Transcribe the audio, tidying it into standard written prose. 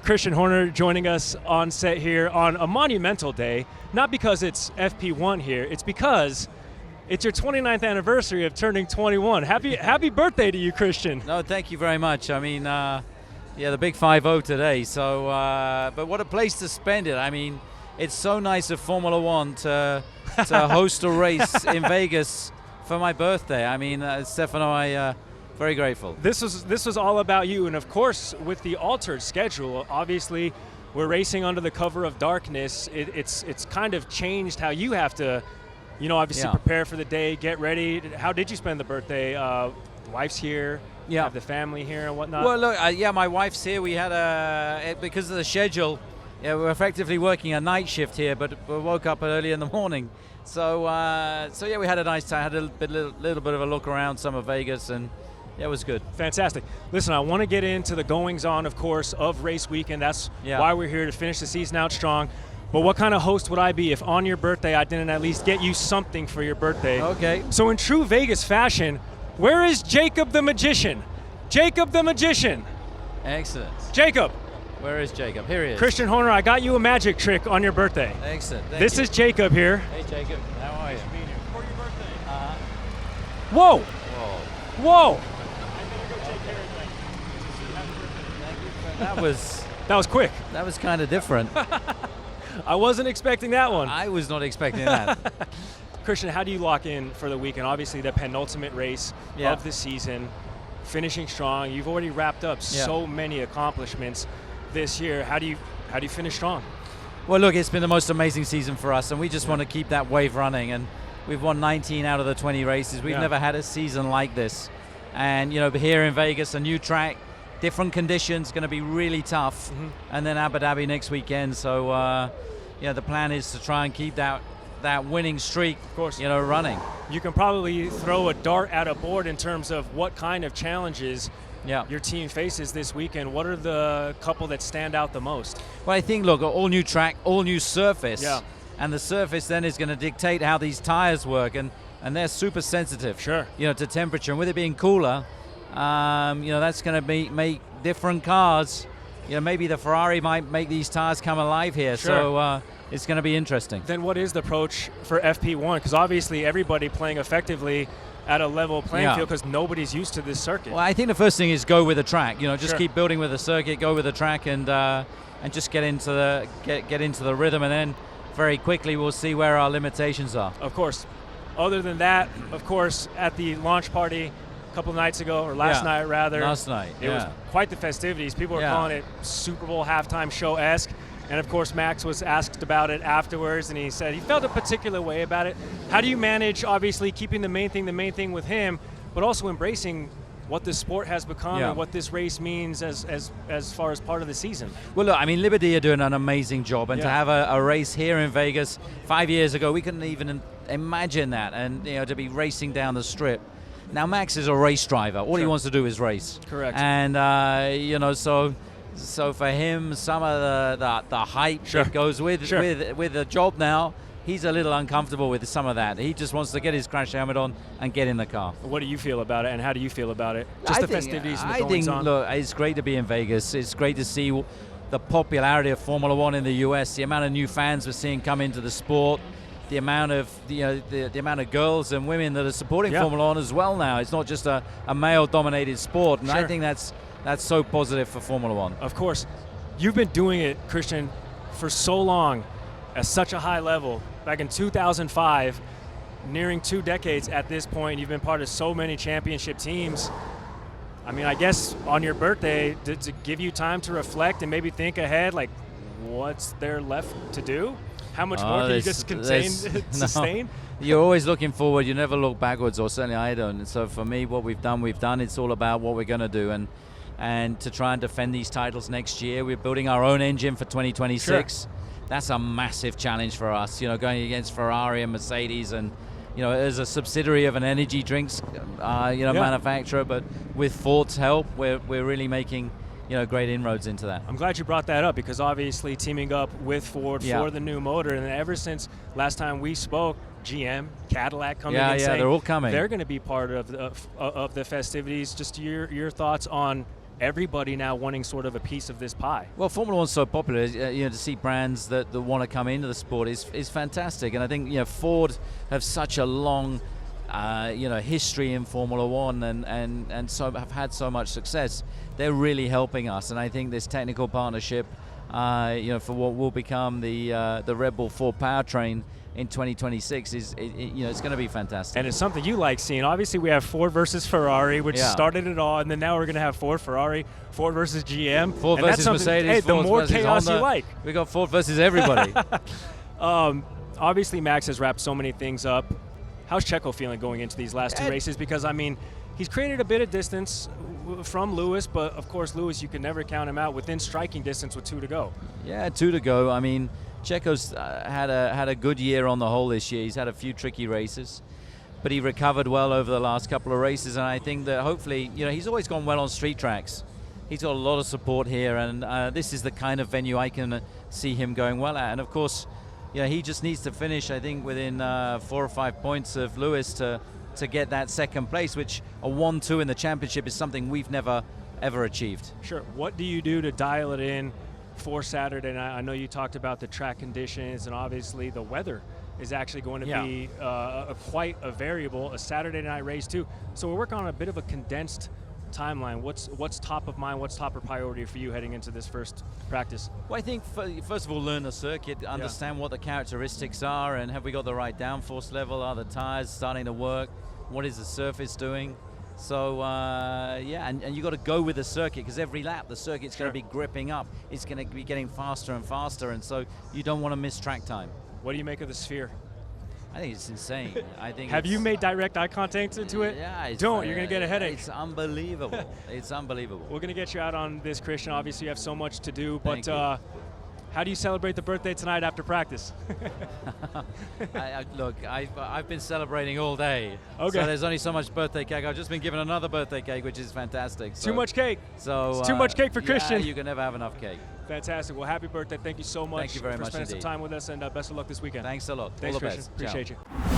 Christian Horner joining us on set here on a monumental day, not because it's FP1 here, it's because it's your 29th anniversary of turning 21. Happy birthday to you, Christian. No, thank you very much. I mean, the big 5-0 today. So, but what a place to spend it. I mean, it's so nice of Formula One to host a race in Vegas for my birthday. I mean, Stefano, I very grateful. This was all about you, and of course, with the altered schedule, obviously, we're racing under the cover of darkness. It's kind of changed how you have to, obviously prepare for the day, get ready. How did you spend the birthday? Wife's here. Yeah. Have the family here and whatnot. Well, look, my wife's here. We had because of the schedule. Yeah, we're effectively working a night shift here, but we woke up early in the morning. So we had a nice time. Had a little bit of a look around some of Vegas, and it was good. Fantastic. Listen, I want to get into the goings-on, of course, of race weekend. That's why we're here, to finish the season out strong. But what kind of host would I be if on your birthday I didn't at least get you something for your birthday? Okay. So in true Vegas fashion, where is Jacob the Magician? Jacob the Magician. Excellent. Jacob. Where is Jacob? Here he is. Christian Horner, I got you a magic trick on your birthday. Excellent. This is Jacob here. Hey, Jacob. How are you? For your birthday. Whoa. Whoa. That was quick. That was kind of different. I wasn't expecting that one. I was not expecting that. Christian, how do you lock in for the weekend? Obviously, the penultimate race of the season, finishing strong. You've already wrapped up so many accomplishments this year. How do you finish strong? Well, look, it's been the most amazing season for us, and we just want to keep that wave running. And we've won 19 out of the 20 races. We've never had a season like this. And here in Vegas, a new track, different conditions, going to be really tough. And then Abu Dhabi next weekend. So, the plan is to try and keep that winning streak, of course, running. You can probably throw a dart at a board in terms of what kind of challenges your team faces this weekend. What are the couple that stand out the most? Well, I think, look, all new track, all new surface. Yeah. And the surface then is going to dictate how these tires work, and they're super sensitive. Sure. To temperature, and with it being cooler, that's going to make different cars. Maybe the Ferrari might make these tires come alive here. Sure. So it's going to be interesting. Then what is the approach for FP1? Because obviously everybody playing effectively at a level playing field, because nobody's used to this circuit. Well, I think the first thing is go with the track. Just keep building with the circuit, go with the track, and just get into the rhythm, and then very quickly we'll see where our limitations are. Of course. Other than that, of course, at the launch party a couple of nights ago, or last night rather. Last night, it was quite the festivities. People were calling it Super Bowl halftime show-esque. And of course, Max was asked about it afterwards, and he said he felt a particular way about it. How do you manage, obviously, keeping the main thing with him, but also embracing what the sport has become and what this race means as far as part of the season? Well, look, I mean, Liberty are doing an amazing job, and to have a race here in Vegas 5 years ago, we couldn't even imagine that, and to be racing down the strip. Now, Max is a race driver. All he wants to do is race. Correct. And so for him, some of the hype that goes with the job now, he's a little uncomfortable with some of that. He just wants to get his crash helmet on and get in the car. What do you feel about it, and how do you feel about it? Just the festivities and the goings on. Look, it's great to be in Vegas. It's great to see the popularity of Formula One in the U.S., the amount of new fans we're seeing come into the sport, the amount of the amount of girls and women that are supporting Formula One as well now. It's not just a male-dominated sport, and I think that's so positive for Formula One. Of course. You've been doing it, Christian, for so long at such a high level. Back in 2005, nearing 2 decades at this point, you've been part of so many championship teams. I mean, I guess on your birthday, to give you time to reflect and maybe think ahead, like, what's there left to do? How much more can you just sustain? You're always looking forward. You never look backwards, or certainly I don't. And so for me, what we've done. It's all about what we're going to do. And to try and defend these titles next year. We're building our own engine for 2026. Sure. That's a massive challenge for us, going against Ferrari and Mercedes, and as a subsidiary of an energy drinks manufacturer, but with Ford's help, we're really making great inroads into that. I'm glad you brought that up, because obviously teaming up with Ford for the new motor, and ever since last time we spoke, GM, Cadillac coming in, they're all coming. They're going to be part of the festivities. Just your thoughts on everybody now wanting sort of a piece of this pie. Well, Formula One's so popular, to see brands that want to come into the sport is fantastic. And I think, Ford have such a long, history in Formula One and so have had so much success. They're really helping us. And I think this technical partnership, for what will become the Red Bull 4 powertrain in 2026 it's going to be fantastic. And it's something you like seeing. Obviously, we have Ford versus Ferrari, which started it all, and then now we're going to have Ford versus GM. Ford versus Mercedes. Hey, the Ford more versus chaos Honda. you like. We got Ford versus everybody. Obviously, Max has wrapped so many things up. How's Checo feeling going into these last two races? Because, he's created a bit of distance from Lewis, but, of course, Lewis, you can never count him out within striking distance with 2 to go. Yeah, 2 to go. Checo's had a good year on the whole this year. He's had a few tricky races, but he recovered well over the last couple of races, and I think that hopefully, he's always gone well on street tracks. He's got a lot of support here, and this is the kind of venue I can see him going well at. And, of course, he just needs to finish, I think, within 4 or 5 points of Lewis to get that second place, which a 1-2 in the championship is something we've never, ever achieved. Sure. What do you do to dial it in for Saturday night? I know you talked about the track conditions, and obviously the weather is actually going to be quite a variable, a Saturday night race too. So we're working on a bit of a condensed timeline. What's top of mind, what's top of priority for you heading into this first practice? Well, I think first of all, learn the circuit, understand what the characteristics are, and have we got the right downforce level? Are the tires starting to work? What is the surface doing? So, and you got to go with the circuit, because every lap the circuit's going to be gripping up. It's going to be getting faster and faster, and so you don't want to miss track time. What do you make of the Sphere? I think it's insane. Have you made direct eye contact into it? Yeah. You're going to get a headache. It's unbelievable. It's unbelievable. We're going to get you out on this, Christian. Obviously, you have so much to do, but how do you celebrate the birthday tonight after practice? Look, I've been celebrating all day. Okay. So there's only so much birthday cake. I've just been given another birthday cake, which is fantastic. Too much cake. So it's too much cake for Christian. You can never have enough cake. Fantastic. Well, happy birthday. Thank you so much for spending some time with us, and best of luck this weekend. Thanks a lot. Thanks, all the Christian. best. Appreciate Ciao. you.